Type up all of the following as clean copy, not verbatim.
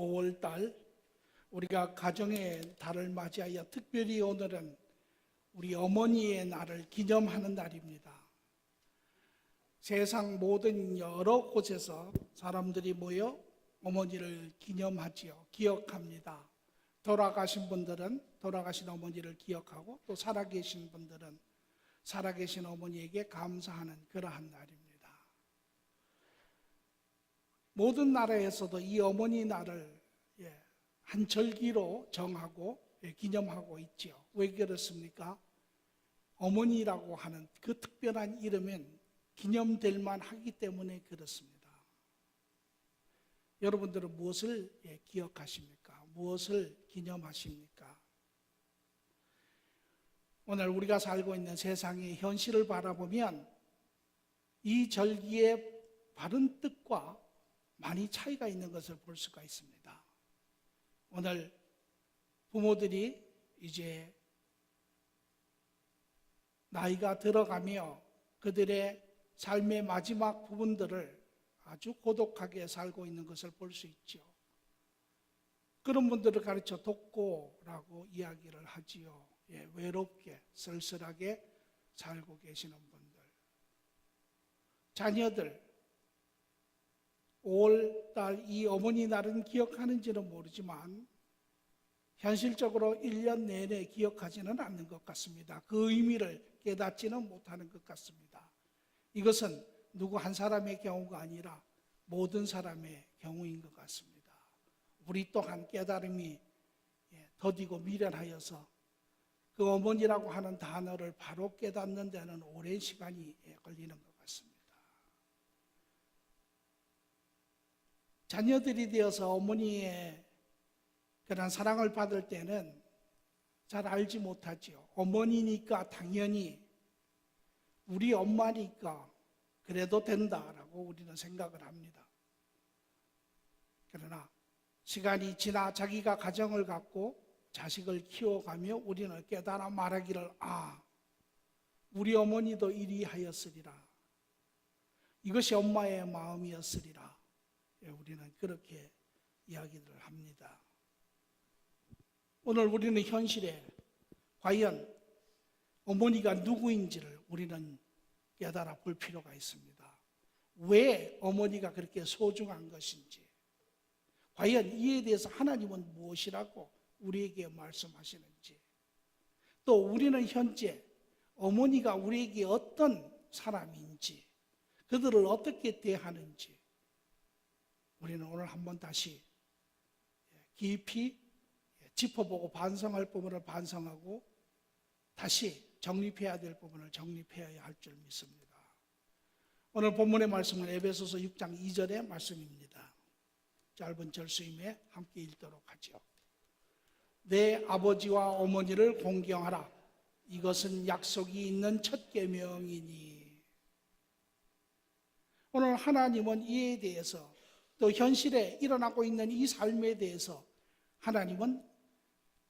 5월달 우리가 가정의 달을 맞이하여 특별히 오늘은 우리 어머니의 날을 기념하는 날입니다. 세상 모든 여러 곳에서 사람들이 모여 어머니를 기념하지요. 기억합니다. 돌아가신 분들은 돌아가신 어머니를 기억하고, 또 살아계신 분들은 살아계신 어머니에게 감사하는 그러한 날입니다. 모든 나라에서도 이 어머니 날을 한 절기로 정하고 기념하고 있죠. 왜 그렇습니까? 어머니라고 하는 그 특별한 이름은 기념될 만하기 때문에 그렇습니다. 여러분들은 무엇을 기억하십니까? 무엇을 기념하십니까? 오늘 우리가 살고 있는 세상의 현실을 바라보면 이 절기의 바른 뜻과 많이 차이가 있는 것을 볼 수가 있습니다. 오늘 부모들이 이제 나이가 들어가며 그들의 삶의 마지막 부분들을 아주 고독하게 살고 있는 것을 볼 수 있죠. 그런 분들을 가르쳐 돕고라고 이야기를 하지요. 외롭게 쓸쓸하게 살고 계시는 분들, 자녀들 5월달 이 어머니 날은 기억하는지는 모르지만 현실적으로 1년 내내 기억하지는 않는 것 같습니다. 그 의미를 깨닫지는 못하는 것 같습니다. 이것은 누구 한 사람의 경우가 아니라 모든 사람의 경우인 것 같습니다. 우리 또한 깨달음이 더디고 미련하여서 그 어머니라고 하는 단어를 바로 깨닫는 데는 오랜 시간이 걸리는 것 같습니다. 자녀들이 되어서 어머니의 그런 사랑을 받을 때는 잘 알지 못하죠. 어머니니까 당연히 우리 엄마니까 그래도 된다라고 우리는 생각을 합니다. 그러나 시간이 지나 자기가 가정을 갖고 자식을 키워가며 우리는 깨달아 말하기를, 우리 어머니도 이리 하였으리라. 이것이 엄마의 마음이었으리라. 우리는 그렇게 이야기를 합니다. 오늘 우리는 현실에 과연 어머니가 누구인지를 우리는 깨달아 볼 필요가 있습니다. 왜 어머니가 그렇게 소중한 것인지, 과연 이에 대해서 하나님은 무엇이라고 우리에게 말씀하시는지, 또 우리는 현재 어머니가 우리에게 어떤 사람인지, 그들을 어떻게 대하는지 우리는 오늘 한번 다시 깊이 짚어보고 반성할 부분을 반성하고 다시 정립해야 될 부분을 정립해야 할 줄 믿습니다. 오늘 본문의 말씀은 에베소서 6장 2절의 말씀입니다. 짧은 절수임에 함께 읽도록 하죠. 내 아버지와 어머니를 공경하라. 이것은 약속이 있는 첫 계명이니. 오늘 하나님은 이에 대해서, 또 현실에 일어나고 있는 이 삶에 대해서 하나님은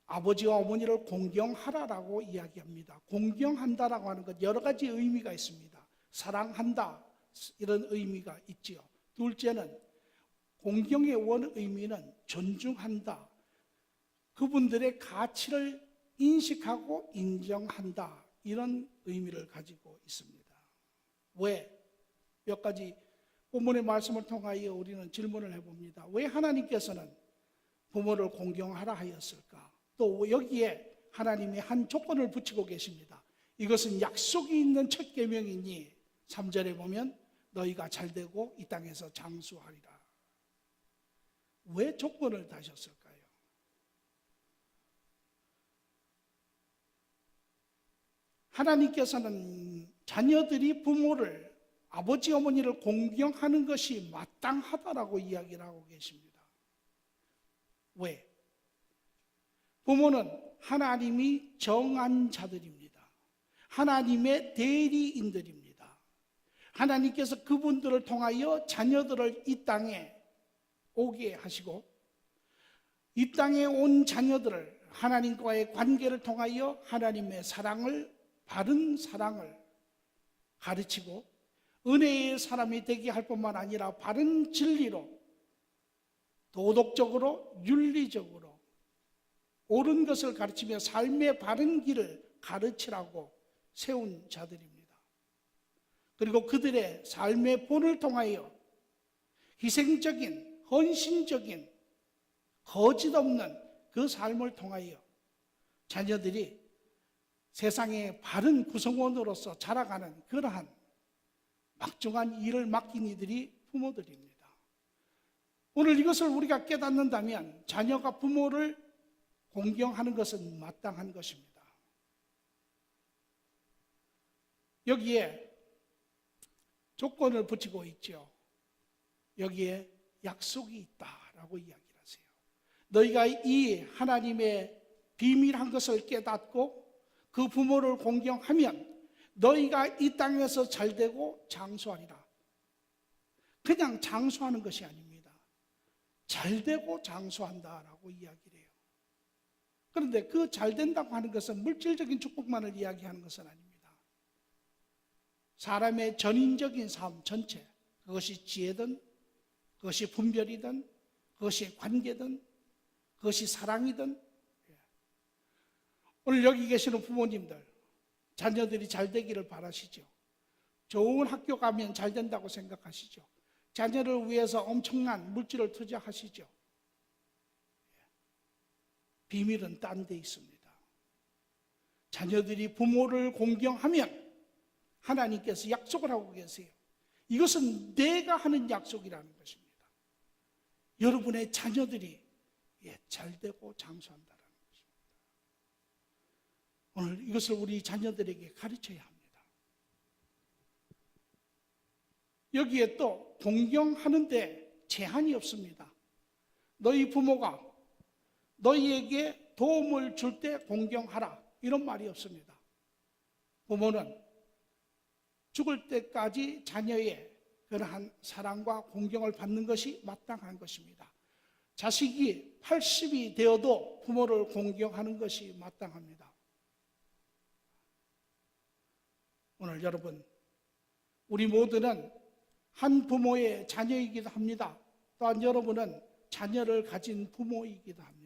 아버지와 어머니를 공경하라라고 이야기합니다. 공경한다라고 하는 것 여러 가지 의미가 있습니다. 사랑한다, 이런 의미가 있지요. 둘째는 공경의 원 의미는 존중한다. 그분들의 가치를 인식하고 인정한다. 이런 의미를 가지고 있습니다. 왜? 몇 가지 본문의 말씀을 통하여 우리는 질문을 해봅니다. 왜 하나님께서는 부모를 공경하라 하였을까? 또 여기에 하나님이 한 조건을 붙이고 계십니다. 이것은 약속이 있는 첫 계명이니 3절에 보면 너희가 잘되고 이 땅에서 장수하리라. 왜 조건을 다셨을까요? 하나님께서는 자녀들이 부모를, 아버지 어머니를 공경하는 것이 마땅하다라고 이야기를 하고 계십니다. 왜? 부모는 하나님이 정한 자들입니다. 하나님의 대리인들입니다. 하나님께서 그분들을 통하여 자녀들을 이 땅에 오게 하시고, 이 땅에 온 자녀들을 하나님과의 관계를 통하여 하나님의 사랑을, 바른 사랑을 가르치고 은혜의 사람이 되게 할 뿐만 아니라 바른 진리로 도덕적으로, 윤리적으로 옳은 것을 가르치며 삶의 바른 길을 가르치라고 세운 자들입니다. 그리고 그들의 삶의 본을 통하여 희생적인, 헌신적인, 거짓 없는 그 삶을 통하여 자녀들이 세상의 바른 구성원으로서 자라가는 그러한 막중한 일을 맡긴 이들이 부모들입니다. 오늘 이것을 우리가 깨닫는다면 자녀가 부모를 공경하는 것은 마땅한 것입니다. 여기에 조건을 붙이고 있죠. 여기에 약속이 있다라고 이야기를 하세요. 너희가 이 하나님의 비밀한 것을 깨닫고 그 부모를 공경하면 너희가 이 땅에서 잘되고 장수하리라. 그냥 장수하는 것이 아닙니다. 잘되고 장수한다라고 이야기를 해요. 그런데 그 잘된다고 하는 것은 물질적인 축복만을 이야기하는 것은 아닙니다. 사람의 전인적인 삶 전체, 그것이 지혜든, 그것이 분별이든, 그것이 관계든, 그것이 사랑이든, 오늘 여기 계시는 부모님들, 자녀들이 잘 되기를 바라시죠. 좋은 학교 가면 잘 된다고 생각하시죠. 자녀를 위해서 엄청난 물질을 투자하시죠. 비밀은 딴 데 있습니다. 자녀들이 부모를 공경하면 하나님께서 약속을 하고 계세요. 이것은 내가 하는 약속이라는 것입니다. 여러분의 자녀들이 잘되고 장수한다는 것입니다. 오늘 이것을 우리 자녀들에게 가르쳐야 합니다. 여기에 또 공경하는데 제한이 없습니다. 너희 부모가 너희에게 도움을 줄 때 공경하라, 이런 말이 없습니다. 부모는 죽을 때까지 자녀의 그러한 사랑과 공경을 받는 것이 마땅한 것입니다. 자식이 80이 되어도 부모를 공경하는 것이 마땅합니다. 오늘 여러분, 우리 모두는 한 부모의 자녀이기도 합니다. 또한 여러분은 자녀를 가진 부모이기도 합니다.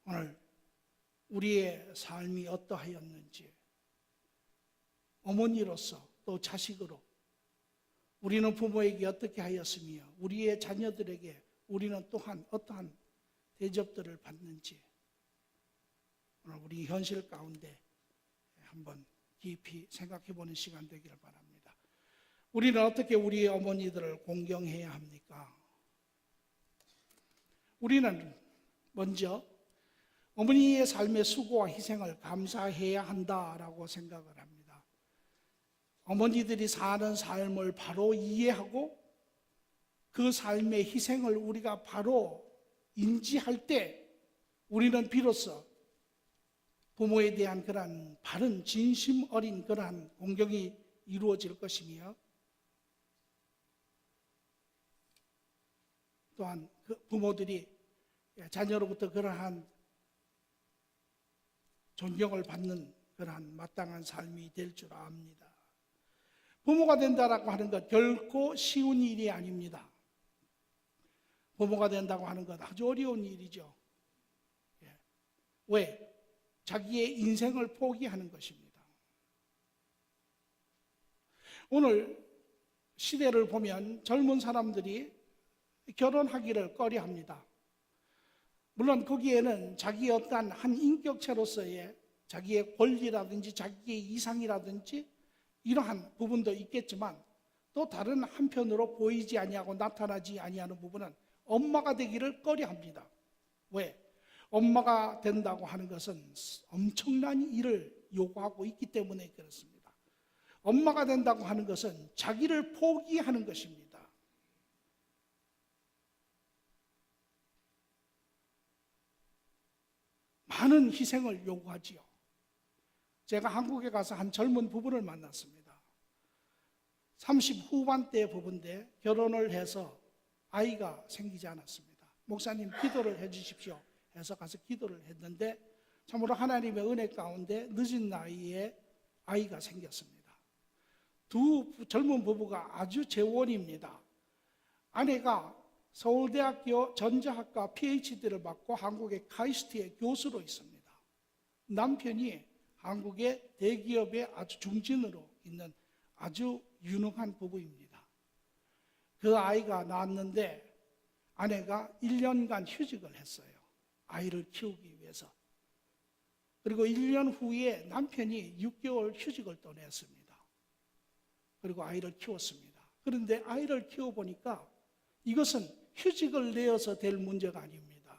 오늘 우리의 삶이 어떠하였는지, 어머니로서 또 자식으로 우리는 부모에게 어떻게 하였으며 우리의 자녀들에게 우리는 또한 어떠한 대접들을 받는지, 오늘 우리 현실 가운데 한번 깊이 생각해 보는 시간 되기를 바랍니다. 우리는 어떻게 우리의 어머니들을 공경해야 합니까? 우리는 먼저 어머니의 삶의 수고와 희생을 감사해야 한다라고 생각을 합니다. 어머니들이 사는 삶을 바로 이해하고 그 삶의 희생을 우리가 바로 인지할 때 우리는 비로소 부모에 대한 그러한 바른 진심 어린 그러한 공경이 이루어질 것이며, 또한 그 부모들이 자녀로부터 그러한 존경을 받는 그러한 마땅한 삶이 될 줄 압니다. 부모가 된다라고 하는 것 결코 쉬운 일이 아닙니다. 부모가 된다고 하는 것 아주 어려운 일이죠. 왜? 자기의 인생을 포기하는 것입니다. 오늘 시대를 보면 젊은 사람들이 결혼하기를 꺼려합니다. 물론 거기에는 자기의 어떠한 한 인격체로서의 자기의 권리라든지 자기의 이상이라든지 이러한 부분도 있겠지만, 또 다른 한편으로 보이지 아니하고 나타나지 아니하는 부분은 엄마가 되기를 꺼려합니다. 왜? 엄마가 된다고 하는 것은 엄청난 일을 요구하고 있기 때문에 그렇습니다. 엄마가 된다고 하는 것은 자기를 포기하는 것입니다. 많은 희생을 요구하지요. 제가 한국에 가서 한 젊은 부부를 만났습니다. 30 후반대 부부인데 결혼을 해서 아이가 생기지 않았습니다. 목사님 기도를 해 주십시오 해서 가서 기도를 했는데 참으로 하나님의 은혜 가운데 늦은 나이에 아이가 생겼습니다. 두 젊은 부부가 아주 재원입니다. 아내가 서울대학교 전자학과 PhD를 받고 한국의 카이스트의 교수로 있습니다. 남편이 한국의 대기업의 아주 중진으로 있는 아주 유능한 부부입니다. 그 아이가 낳았는데 아내가 1년간 휴직을 했어요. 아이를 키우기 위해서. 그리고 1년 후에 남편이 6개월 휴직을 또 냈습니다. 그리고 아이를 키웠습니다. 그런데 아이를 키워보니까 이것은 휴직을 내어서 될 문제가 아닙니다.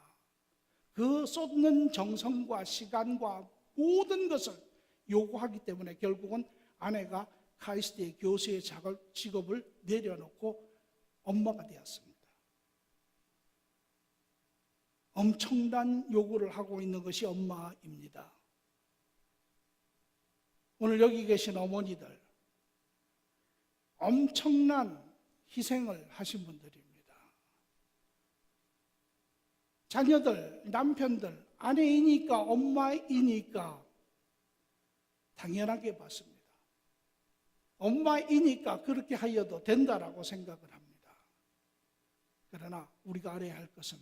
그 쏟는 정성과 시간과 모든 것을 요구하기 때문에 결국은 아내가 카이스트의 교수의 직업을 내려놓고 엄마가 되었습니다. 엄청난 요구를 하고 있는 것이 엄마입니다. 오늘 여기 계신 어머니들, 엄청난 희생을 하신 분들입니다. 자녀들, 남편들, 아내이니까 엄마이니까 당연하게 봤습니다. 엄마이니까 그렇게 하여도 된다라고 생각을 합니다. 그러나 우리가 알아야 할 것은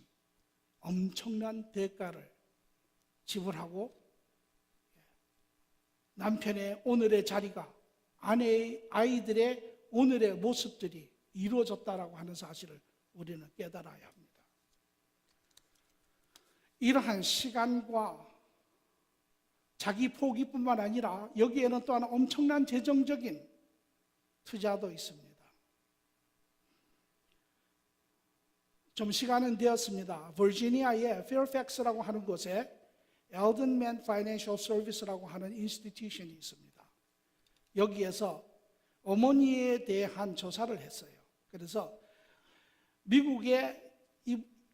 엄청난 대가를 지불하고 남편의 오늘의 자리가 아내의 아이들의 오늘의 모습들이 이루어졌다라고 하는 사실을 우리는 깨달아야 합니다. 이러한 시간과 자기 포기뿐만 아니라 여기에는 또한 엄청난 재정적인 투자도 있습니다. 좀 시간은 되었습니다. 버지니아의 페어팩스라고 하는 곳에 엘든맨 파이낸셜 서비스라고 하는 인스티튜션이 있습니다. 여기에서 어머니에 대한 조사를 했어요. 그래서 미국의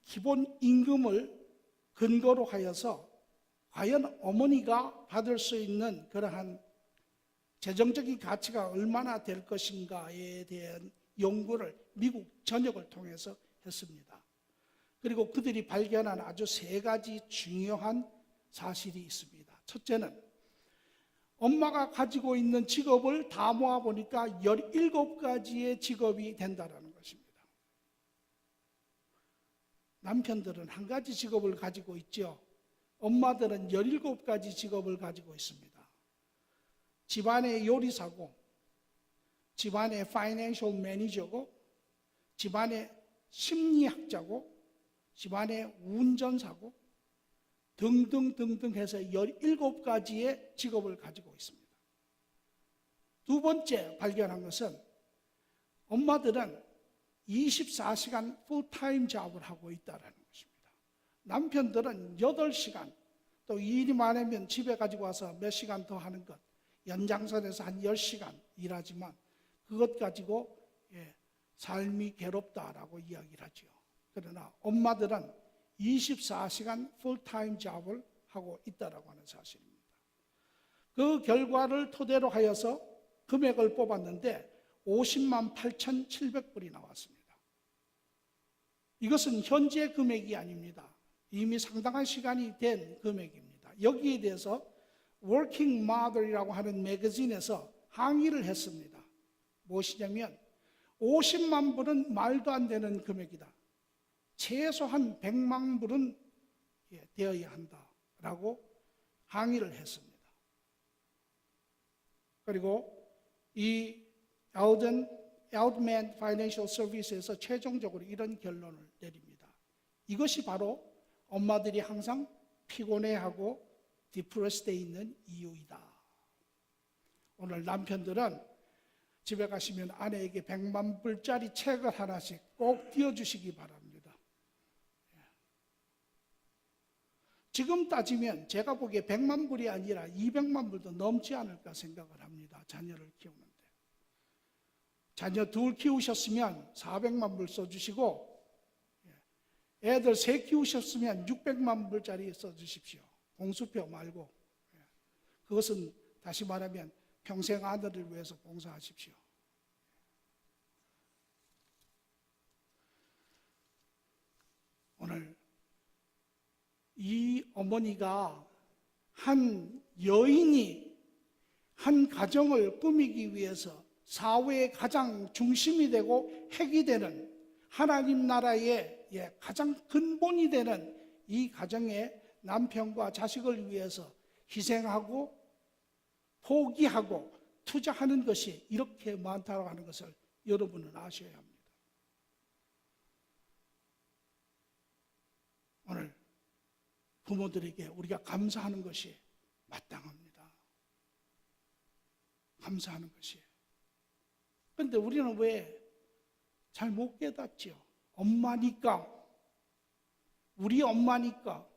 기본 임금을 근거로 하여서 과연 어머니가 받을 수 있는 그러한 재정적인 가치가 얼마나 될 것인가에 대한 연구를 미국 전역을 통해서 했습니다. 그리고 그들이 발견한 아주 3가지 중요한 사실이 있습니다. 첫째는 엄마가 가지고 있는 직업을 다 모아보니까 17가지의 직업이 된다는 것입니다. 남편들은 한 가지 직업을 가지고 있죠. 엄마들은 17가지 직업을 가지고 있습니다. 집안의 요리사고, 집안의 파이낸셜 매니저고, 집안의 심리학자고, 집안의 운전사고 등등등등 해서 17가지의 직업을 가지고 있습니다. 두 번째 발견한 것은 엄마들은 24시간 풀타임 잡을 하고 있다는 것입니다. 남편들은 8시간, 또 일이 많으면 집에 가지고 와서 몇 시간 더 하는 것, 연장선에서 한 10시간 일하지만 그것 가지고 삶이 괴롭다라고 이야기를 하죠. 그러나 엄마들은 24시간 풀타임 잡을 하고 있다라고 하는 사실입니다. 그 결과를 토대로 하여서 금액을 뽑았는데 50만 8,700불이 나왔습니다. 이것은 현재 금액이 아닙니다. 이미 상당한 시간이 된 금액입니다. 여기에 대해서 Working Mother이라고 하는 매거진에서 항의를 했습니다. 무엇이냐면 50만 불은 말도 안 되는 금액이다. 최소한 100만 불은 되어야 한다라고 항의를 했습니다. 그리고 이 엘든맨 파이낸셜 서비스에서 최종적으로 이런 결론을 내립니다. 이것이 바로 엄마들이 항상 피곤해하고 디프레스되어 있는 이유이다. 오늘 남편들은 집에 가시면 아내에게 100만 불짜리 책을 하나씩 꼭 띄워주시기 바랍니다. 지금 따지면 제가 보기에 100만 불이 아니라 200만 불도 넘지 않을까 생각을 합니다. 자녀를 키우는데. 자녀 둘 키우셨으면 400만 불 써주시고 애들 3 키우셨으면 600만 불짜리 써주십시오. 봉수표 말고. 그것은 다시 말하면 평생 아들을 위해서 봉사하십시오. 오늘 이 어머니가 한 여인이 한 가정을 꾸미기 위해서 사회의 가장 중심이 되고 핵이 되는 하나님 나라의 가장 근본이 되는 이 가정의 남편과 자식을 위해서 희생하고 포기하고 투자하는 것이 이렇게 많다고 하는 것을 여러분은 아셔야 합니다. 오늘 부모들에게 우리가 감사하는 것이 마땅합니다. 감사하는 것이. 그런데 우리는 왜 잘 못 깨닫죠? 엄마니까, 우리 엄마니까.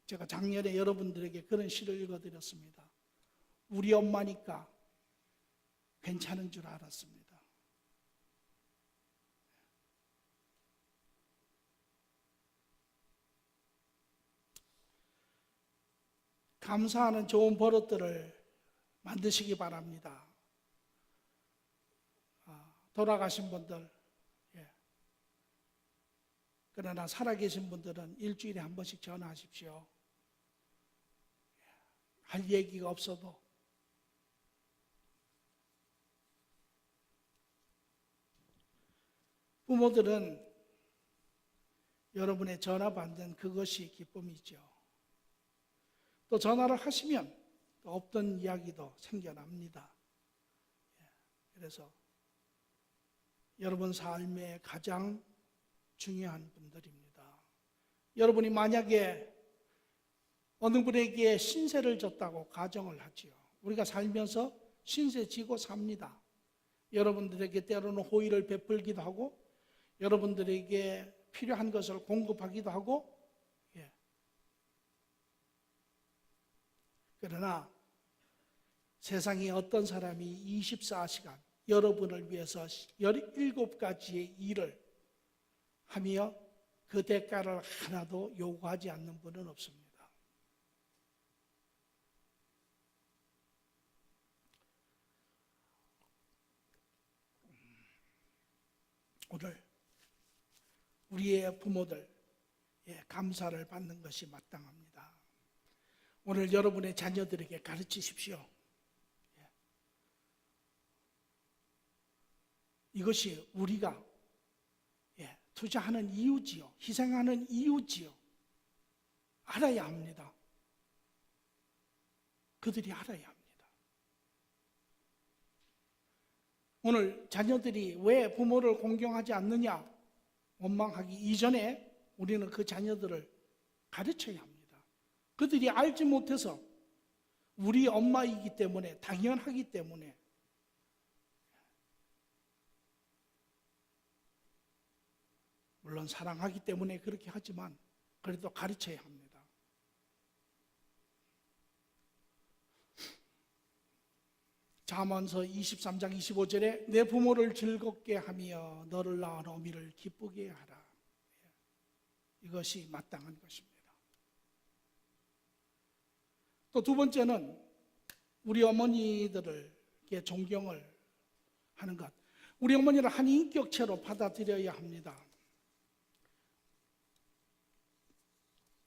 제가 작년에 여러분들에게 그런 시를 읽어드렸습니다. 우리 엄마니까 괜찮은 줄 알았습니다. 감사하는 좋은 버릇들을 만드시기 바랍니다. 돌아가신 분들, 그러나 살아계신 분들은 일주일에 한 번씩 전화하십시오. 할 얘기가 없어도 부모들은 여러분의 전화 받는 그것이 기쁨이죠. 또 전화를 하시면 또 없던 이야기도 생겨납니다. 그래서 여러분 삶의 가장 중요한 분들입니다. 여러분이 만약에 어느 분에게 신세를 졌다고 가정을 하지요. 우리가 살면서 신세 지고 삽니다. 여러분들에게 때로는 호의를 베풀기도 하고 여러분들에게 필요한 것을 공급하기도 하고 그러나 세상에 어떤 사람이 24시간 여러분을 위해서 17가지의 일을 하며 그 대가를 하나도 요구하지 않는 분은 없습니다. 오늘 우리의 부모들 감사를 받는 것이 마땅합니다. 오늘 여러분의 자녀들에게 가르치십시오. 이것이 우리가 투자하는 이유지요. 희생하는 이유지요. 알아야 합니다. 그들이 알아야 합니다. 오늘 자녀들이 왜 부모를 공경하지 않느냐 원망하기 이전에 우리는 그 자녀들을 가르쳐야 합니다. 그들이 알지 못해서 우리 엄마이기 때문에 당연하기 때문에 물론 사랑하기 때문에 그렇게 하지만 그래도 가르쳐야 합니다. 잠언서 23장 25절에 내 부모를 즐겁게 하며 너를 낳은 어미를 기쁘게 하라. 이것이 마땅한 것입니다. 또 두 번째는 우리 어머니들에게 존경을 하는 것. 우리 어머니를 한 인격체로 받아들여야 합니다.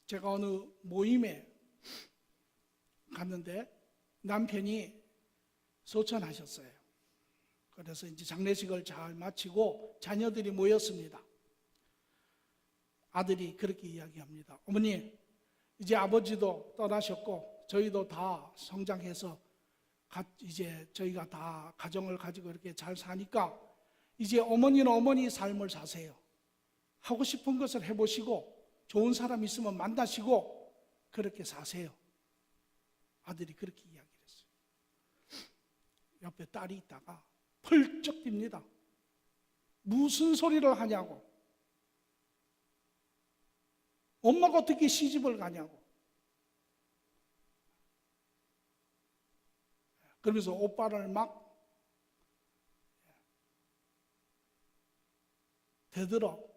제가 어느 모임에 갔는데 남편이 소천하셨어요. 그래서 이제 장례식을 잘 마치고 자녀들이 모였습니다. 아들이 그렇게 이야기합니다. 어머니, 이제 아버지도 떠나셨고 저희도 다 성장해서 이제 저희가 다 가정을 가지고 이렇게 잘 사니까 이제 어머니는 어머니 삶을 사세요. 하고 싶은 것을 해보시고 좋은 사람 있으면 만나시고 그렇게 사세요. 아들이 그렇게 이야기를 했어요. 옆에 딸이 있다가 펄쩍 뜁니다. 무슨 소리를 하냐고. 엄마가 어떻게 시집을 가냐고. 그러면서 오빠를 막 대들어.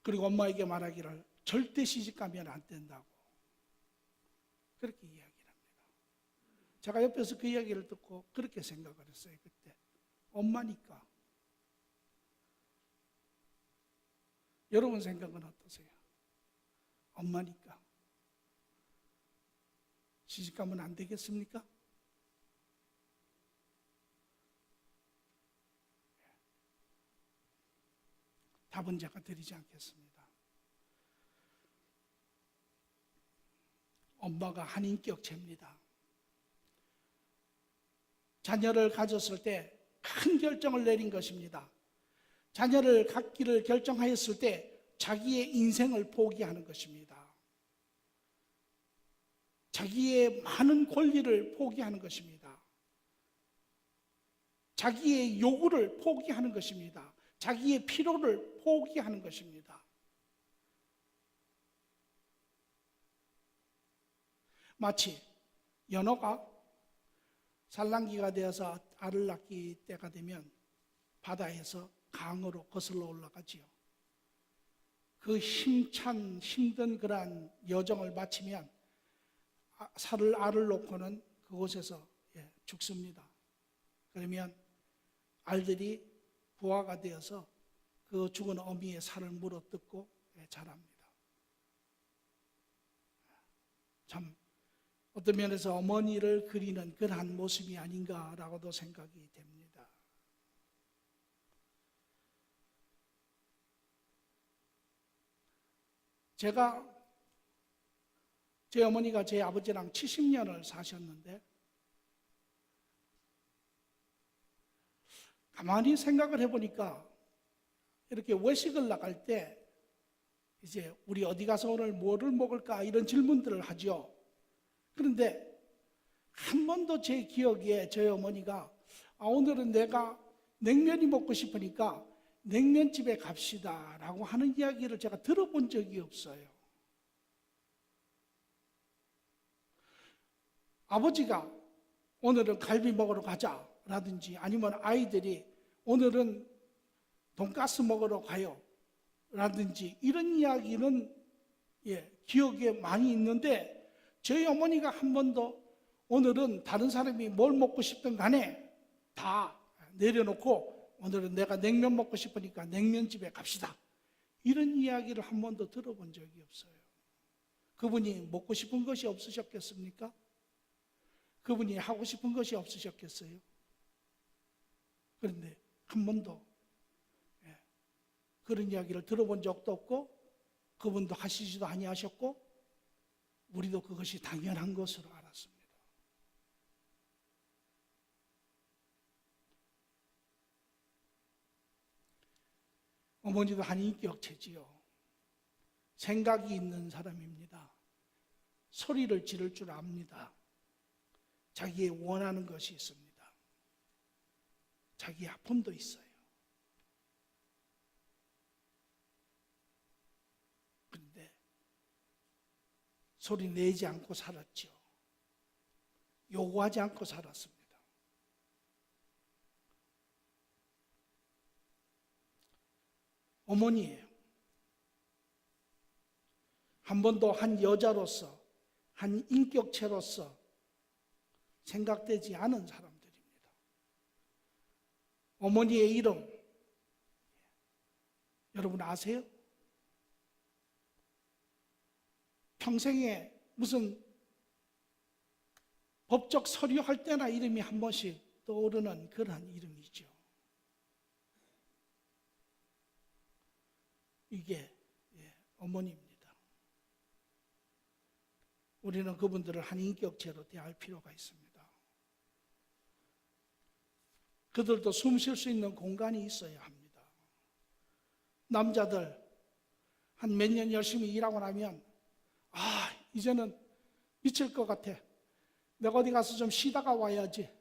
그리고 엄마에게 말하기를 절대 시집 가면 안 된다고. 그렇게 이야기를 합니다. 제가 옆에서 그 이야기를 듣고 그렇게 생각을 했어요. 그때 엄마니까. 여러분 생각은 어떠세요? 엄마니까 시집가면 안 되겠습니까? 답은 제가 드리지 않겠습니다. 엄마가 한 인격체입니다. 자녀를 가졌을 때 큰 결정을 내린 것입니다. 자녀를 갖기를 결정하였을 때 자기의 인생을 포기하는 것입니다. 자기의 많은 권리를 포기하는 것입니다. 자기의 요구를 포기하는 것입니다. 자기의 필요를 포기하는 것입니다. 마치 연어가 산란기가 되어서 알을 낳기 때가 되면 바다에서 강으로 거슬러 올라가지요. 그 힘찬 힘든 그러한 여정을 마치면 알을 놓고는 그곳에서 죽습니다. 그러면 알들이 부화가 되어서 그 죽은 어미의 살을 물어뜯고 자랍니다. 참 어떤 면에서 어머니를 그리는 그러한 모습이 아닌가라고도 생각이 됩니다. 제 어머니가 제 아버지랑 70년을 사셨는데 가만히 생각을 해보니까 이렇게 외식을 나갈 때 이제 우리 어디 가서 오늘 뭐를 먹을까 이런 질문들을 하죠. 그런데 한 번도 제 기억에 저희 어머니가 오늘은 내가 냉면이 먹고 싶으니까 냉면집에 갑시다 라고 하는 이야기를 제가 들어본 적이 없어요. 아버지가 오늘은 갈비 먹으러 가자 라든지 아니면 아이들이 오늘은 돈가스 먹으러 가요 라든지 이런 이야기는 기억에 많이 있는데 저희 어머니가 한 번도 오늘은 다른 사람이 뭘 먹고 싶든 간에 다 내려놓고 오늘은 내가 냉면 먹고 싶으니까 냉면집에 갑시다 이런 이야기를 한 번도 들어본 적이 없어요. 그분이 먹고 싶은 것이 없으셨겠습니까? 그분이 하고 싶은 것이 없으셨겠어요? 그런데 한 번도 그런 이야기를 들어본 적도 없고 그분도 하시지도 아니하셨고 우리도 그것이 당연한 것으로 알았습니다. 어머니도 한 인격체지요. 생각이 있는 사람입니다. 소리를 지를 줄 압니다. 자기의 원하는 것이 있습니다. 자기 아픔도 있어요. 그런데 소리 내지 않고 살았죠. 요구하지 않고 살았습니다. 어머니예요. 한 번도 한 여자로서, 한 인격체로서 생각되지 않은 사람들입니다. 어머니의 이름, 여러분 아세요? 평생에 무슨 법적 서류할 때나 이름이 한 번씩 떠오르는 그러한 이름이죠. 이게 어머니입니다. 우리는 그분들을 한 인격체로 대할 필요가 있습니다. 그들도 숨 쉴 수 있는 공간이 있어야 합니다. 남자들 한 몇 년 열심히 일하고 나면 이제는 미칠 것 같아. 내가 어디 가서 좀 쉬다가 와야지.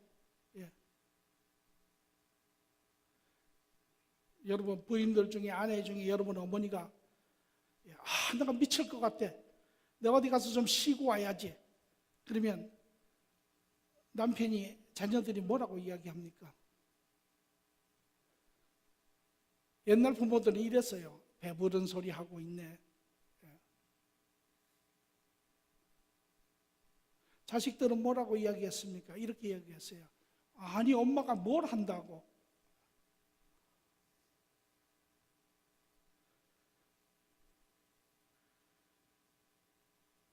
여러분 부인들 중에 아내 중에 여러분 어머니가 내가 미칠 것 같아. 내가 어디 가서 좀 쉬고 와야지. 그러면 남편이 자녀들이 뭐라고 이야기합니까? 옛날 부모들은 이랬어요. 배부른 소리 하고 있네. 자식들은 뭐라고 이야기했습니까? 이렇게 이야기했어요. 아니 엄마가 뭘 한다고.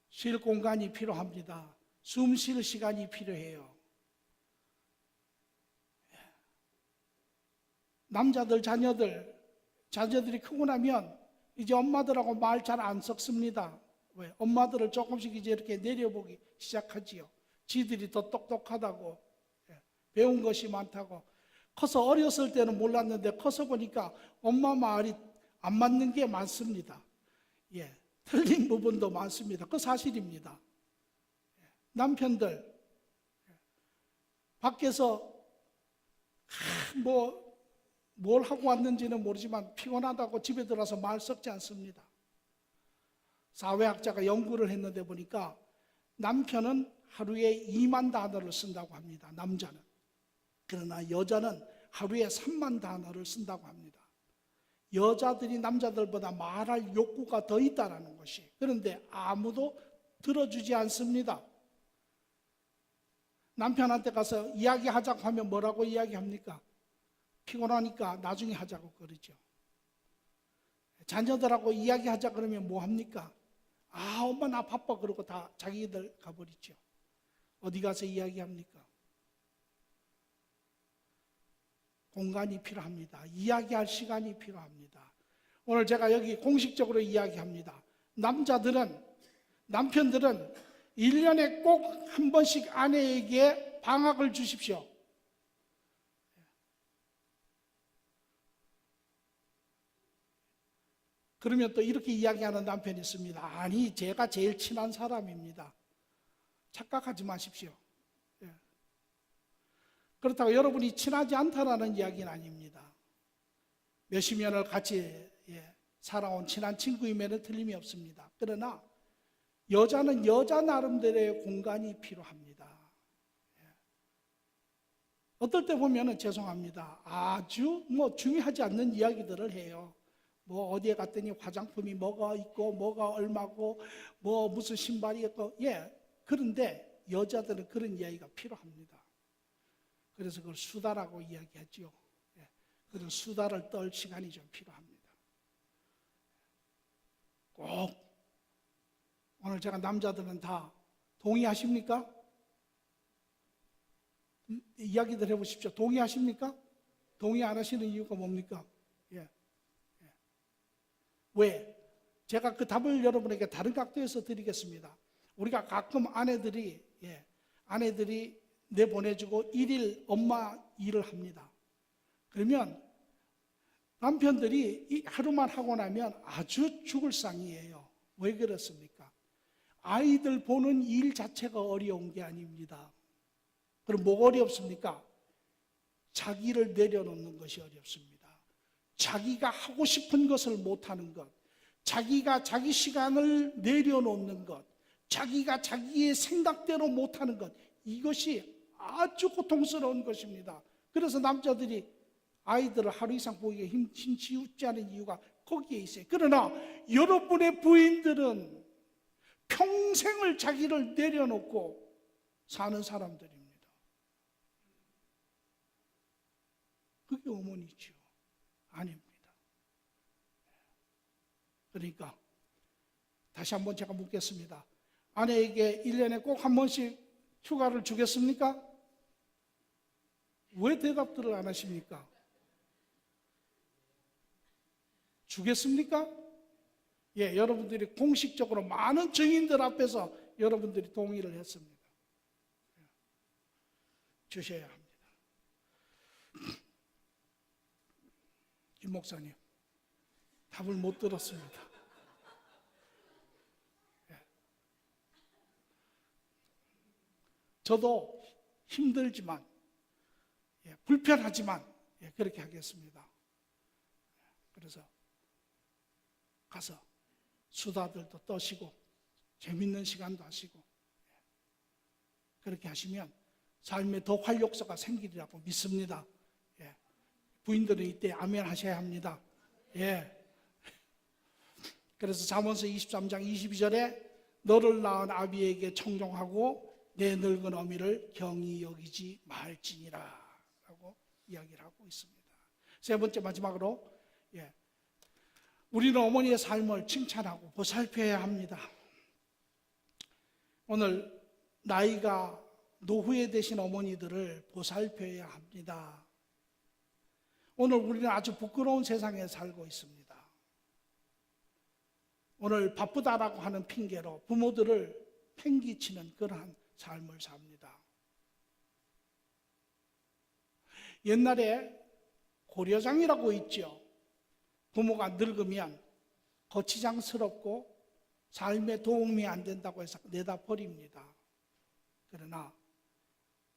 쉴 공간이 필요합니다. 숨 쉴 시간이 필요해요. 남자들, 자녀들이 크고 나면 이제 엄마들하고 말 잘 안 섞습니다. 왜? 엄마들을 조금씩 이제 이렇게 내려보기 시작하지요. 지들이 더 똑똑하다고, 배운 것이 많다고. 커서 어렸을 때는 몰랐는데 커서 보니까 엄마 말이 안 맞는 게 많습니다. 틀린 부분도 많습니다. 그 사실입니다. 남편들 밖에서 뭘 하고 왔는지는 모르지만 피곤하다고 집에 들어와서 말 섞지 않습니다. 사회학자가 연구를 했는데 보니까 남편은 하루에 2만 단어를 쓴다고 합니다. 남자는. 그러나 여자는 하루에 3만 단어를 쓴다고 합니다. 여자들이 남자들보다 말할 욕구가 더 있다는 것이. 그런데 아무도 들어주지 않습니다. 남편한테 가서 이야기하자고 하면 뭐라고 이야기합니까? 피곤하니까 나중에 하자고 그러죠. 자녀들하고 이야기하자 그러면 뭐 합니까? 엄마 나 바빠 그러고 다 자기들 가버리죠. 어디 가서 이야기합니까? 공간이 필요합니다. 이야기할 시간이 필요합니다. 오늘 제가 여기 공식적으로 이야기합니다. 남편들은 1년에 꼭 한 번씩 아내에게 방학을 주십시오. 그러면 또 이렇게 이야기하는 남편이 있습니다. 아니, 제가 제일 친한 사람입니다. 착각하지 마십시오. 그렇다고 여러분이 친하지 않다라는 이야기는 아닙니다. 몇십 년을 같이 살아온 친한 친구임에는 틀림이 없습니다. 그러나 여자는 여자 나름대로의 공간이 필요합니다. 어떨 때 보면은 죄송합니다. 아주 중요하지 않는 이야기들을 해요. 어디에 갔더니 화장품이 뭐가 있고 뭐가 얼마고 무슨 신발이 있고 그런데 여자들은 그런 이야기가 필요합니다. 그래서 그걸 수다라고 이야기하죠. 그런 수다를 떨 시간이 좀 필요합니다. 꼭 오늘 제가 남자들은 다 동의하십니까? 이야기들 해보십시오. 동의하십니까? 동의 안 하시는 이유가 뭡니까? 왜? 제가 그 답을 여러분에게 다른 각도에서 드리겠습니다. 우리가 가끔 아내들이 내보내주고 일일 엄마 일을 합니다. 그러면 남편들이 하루만 하고 나면 아주 죽을 상이에요. 왜 그렇습니까? 아이들 보는 일 자체가 어려운 게 아닙니다. 그럼 뭐가 어렵습니까? 자기를 내려놓는 것이 어렵습니다. 자기가 하고 싶은 것을 못하는 것, 자기가 자기 시간을 내려놓는 것, 자기가 자기의 생각대로 못하는 것, 이것이 아주 고통스러운 것입니다. 그래서 남자들이 아이들을 하루 이상 보기에 힘치우지 않은 이유가 거기에 있어요. 그러나 여러분의 부인들은 평생을 자기를 내려놓고 사는 사람들입니다. 그게 어머니죠. 아닙니다. 그러니까 다시 한번 제가 묻겠습니다. 아내에게 1년에 꼭 한 번씩 휴가를 주겠습니까? 왜 대답들을 안 하십니까? 주겠습니까? 여러분들이 공식적으로 많은 증인들 앞에서 여러분들이 동의를 했습니다. 주셔야 합니다. 김 목사님, 답을 못 들었습니다. 저도 힘들지만, 불편하지만 그렇게 하겠습니다. 그래서 가서 수다들도 떠시고 재밌는 시간도 하시고 그렇게 하시면 삶에 더 활력소가 생기리라고 믿습니다. 부인들은 이때 아멘 하셔야 합니다. 그래서 잠언서 23장 22절에 너를 낳은 아비에게 청종하고 내 늙은 어미를 경히 여기지 말지니라 라고 이야기를 하고 있습니다. 세 번째 마지막으로 우리는 어머니의 삶을 칭찬하고 보살펴야 합니다. 오늘 나이가 노후에 되신 어머니들을 보살펴야 합니다. 오늘 우리는 아주 부끄러운 세상에 살고 있습니다. 오늘 바쁘다라고 하는 핑계로 부모들을 팽기치는 그러한 삶을 삽니다. 옛날에 고려장이라고 있죠. 부모가 늙으면 거치장스럽고 삶에 도움이 안 된다고 해서 내다 버립니다. 그러나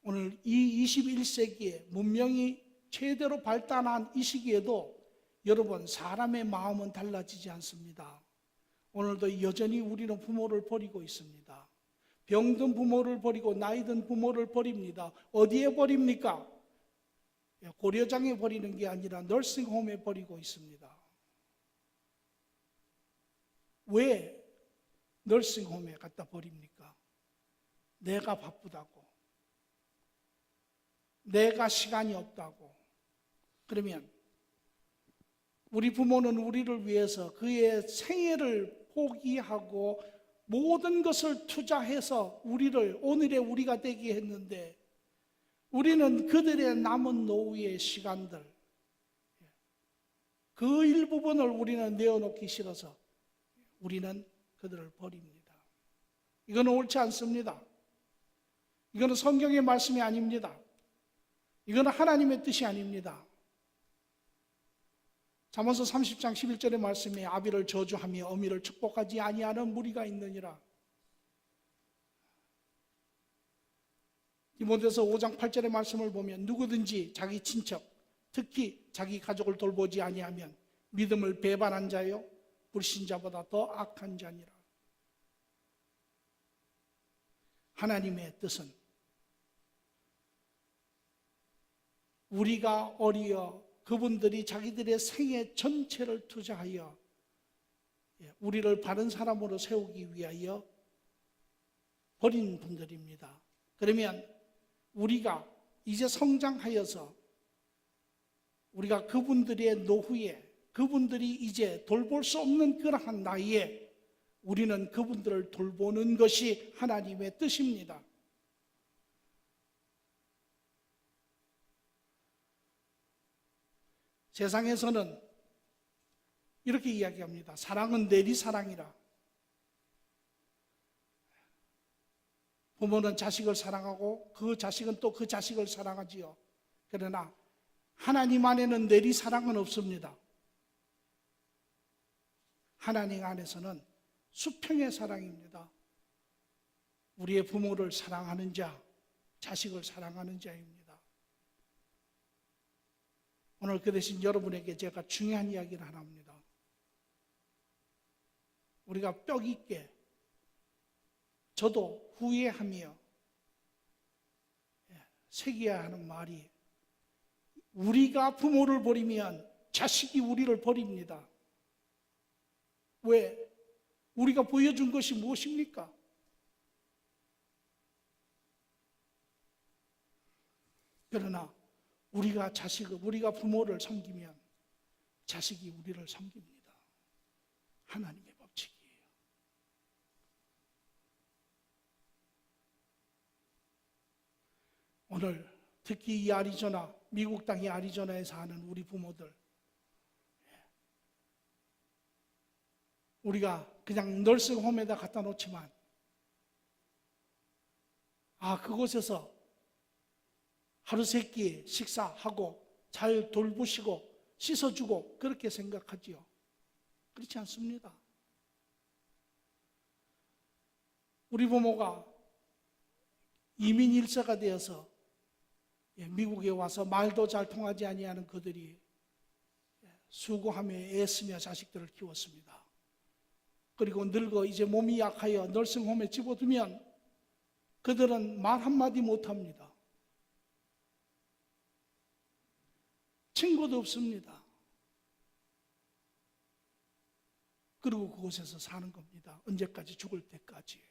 오늘 이 21세기에 문명이 최대로 발달한 이 시기에도 여러분, 사람의 마음은 달라지지 않습니다. 오늘도 여전히 우리는 부모를 버리고 있습니다. 병든 부모를 버리고 나이 든 부모를 버립니다. 어디에 버립니까? 고려장에 버리는 게 아니라 너싱홈에 버리고 있습니다. 왜 너싱홈에 갖다 버립니까? 내가 바쁘다고, 내가 시간이 없다고. 그러면 우리 부모는 우리를 위해서 그의 생애를 포기하고 모든 것을 투자해서 우리를 오늘의 우리가 되게 했는데, 우리는 그들의 남은 노후의 시간들, 그 일부분을 우리는 내어놓기 싫어서 우리는 그들을 버립니다. 이거는 옳지 않습니다. 이거는 성경의 말씀이 아닙니다. 이거는 하나님의 뜻이 아닙니다. 잠언서 30장 11절의 말씀에 아비를 저주하며 어미를 축복하지 아니하는 무리가 있느니라. 디모데서 5장 8절의 말씀을 보면 누구든지 자기 친척, 특히 자기 가족을 돌보지 아니하면 믿음을 배반한 자요 불신자보다 더 악한 자니라. 하나님의 뜻은 우리가 어리어 그분들이 자기들의 생애 전체를 투자하여 우리를 바른 사람으로 세우기 위하여 버린 분들입니다. 그러면 우리가 이제 성장하여서 우리가 그분들의 노후에, 그분들이 이제 돌볼 수 없는 그러한 나이에 우리는 그분들을 돌보는 것이 하나님의 뜻입니다. 세상에서는 이렇게 이야기합니다. 사랑은 내리사랑이라. 부모는 자식을 사랑하고 그 자식은 또 그 자식을 사랑하지요. 그러나 하나님 안에는 내리사랑은 없습니다. 하나님 안에서는 수평의 사랑입니다. 우리의 부모를 사랑하는 자, 자식을 사랑하는 자입니다. 오늘 그 대신 여러분에게 제가 중요한 이야기를 하나 합니다. 우리가 뼈 깊게, 저도 후회하며 새겨야 하는 말이, 우리가 부모를 버리면 자식이 우리를 버립니다. 왜? 우리가 보여준 것이 무엇입니까? 그러나 우리가 부모를 섬기면 자식이 우리를 섬깁니다. 하나님의 법칙이에요. 오늘 특히 이 아리조나, 미국 땅의 아리조나에 사는 우리 부모들, 우리가 그냥 널스홈에다 갖다 놓지만 그곳에서 하루 세끼 식사하고 잘 돌보시고 씻어주고 그렇게 생각하지요. 그렇지 않습니다. 우리 부모가 이민 1세가 되어서 미국에 와서 말도 잘 통하지 아니하는 그들이 수고하며 애쓰며 자식들을 키웠습니다. 그리고 늙어 이제 몸이 약하여 널싱홈에 집어두면 그들은 말 한마디 못합니다. 친구도 없습니다. 그리고 그곳에서 사는 겁니다. 언제까지? 죽을 때까지.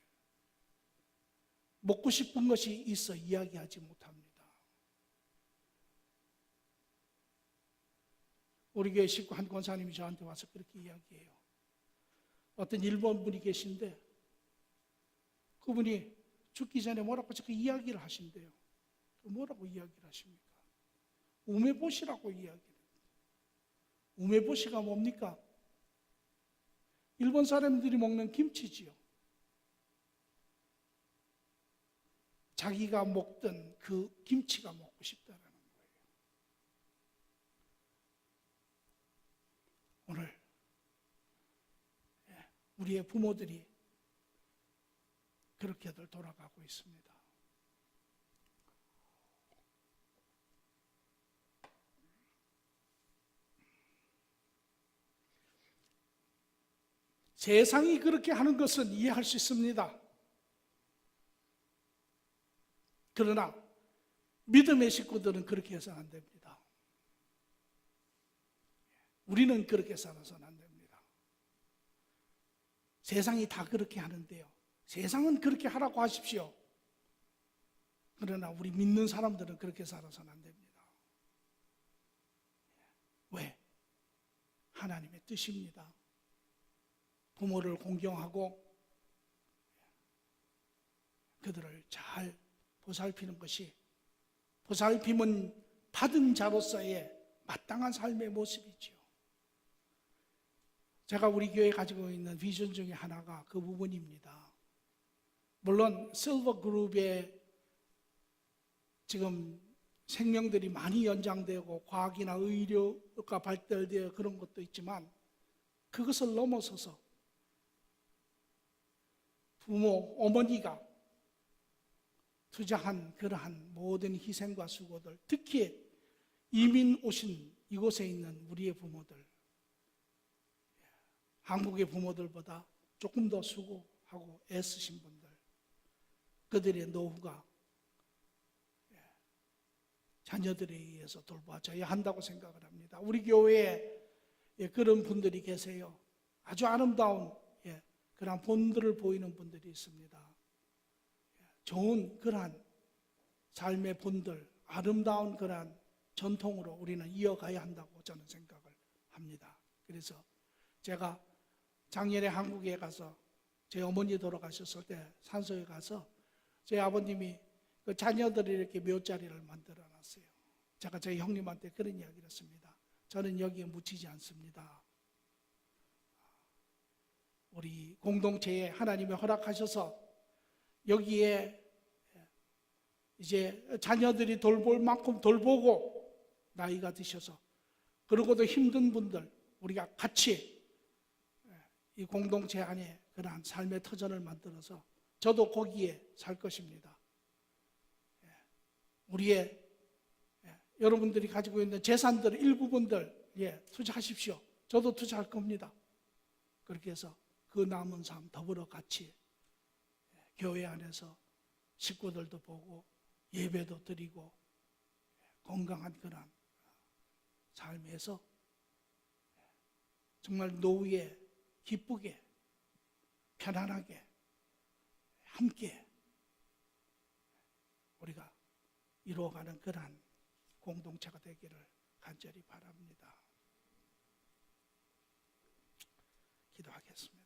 먹고 싶은 것이 있어 이야기하지 못합니다. 우리 교회 식구 한 권사님이 저한테 와서 그렇게 이야기해요. 어떤 일본 분이 계신데 그분이 죽기 전에 뭐라고 자꾸 이야기를 하신대요. 뭐라고 이야기를 하십니까? 우메보시라고 이야기를 해요. 우메보시가 뭡니까? 일본 사람들이 먹는 김치지요. 자기가 먹던 그 김치가 먹고 싶다라는 거예요. 오늘 우리의 부모들이 그렇게들 돌아가고 있습니다. 세상이 그렇게 하는 것은 이해할 수 있습니다. 그러나 믿음의 식구들은 그렇게 해서는 안 됩니다. 우리는 그렇게 살아서는 안 됩니다. 세상이 다 그렇게 하는데요. 세상은 그렇게 하라고 하십시오. 그러나 우리 믿는 사람들은 그렇게 살아서는 안 됩니다. 왜? 하나님의 뜻입니다. 부모를 공경하고 그들을 잘 보살피는 것이, 보살핌은 받은 자로서의 마땅한 삶의 모습이지요. 제가 우리 교회에 가지고 있는 비전 중에 하나가 그 부분입니다. 물론 실버 그룹에 지금 생명들이 많이 연장되고 과학이나 의료가 발달되어 그런 것도 있지만, 그것을 넘어서서 부모, 어머니가 투자한 그러한 모든 희생과 수고들, 특히 이민 오신 이곳에 있는 우리의 부모들, 한국의 부모들보다 조금 더 수고하고 애쓰신 분들, 그들의 노후가 자녀들에 의해서 돌봐져야 한다고 생각을 합니다. 우리 교회에 그런 분들이 계세요. 아주 아름다운 그런 본들을 보이는 분들이 있습니다. 좋은 그러한 삶의 본들, 아름다운 그러한 전통으로 우리는 이어가야 한다고 저는 생각을 합니다. 그래서 제가 작년에 한국에 가서 제 어머니 돌아가셨을 때 산소에 가서 제 아버님이 그 자녀들이 이렇게 묘자리를 만들어 놨어요. 제가 제 형님한테 그런 이야기를 했습니다. 저는 여기에 묻히지 않습니다. 우리 공동체에 하나님이 허락하셔서 여기에 이제 자녀들이 돌볼 만큼 돌보고 나이가 드셔서, 그러고도 힘든 분들 우리가 같이 이 공동체 안에 그러한 삶의 터전을 만들어서 저도 거기에 살 것입니다. 우리의 여러분들이 가지고 있는 재산들 일부분들 투자하십시오. 저도 투자할 겁니다. 그렇게 해서 그 남은 삶 더불어 같이 교회 안에서 식구들도 보고 예배도 드리고 건강한 그런 삶에서 정말 노후에 기쁘게 편안하게 함께 우리가 이루어가는 그러한 공동체가 되기를 간절히 바랍니다. 기도하겠습니다.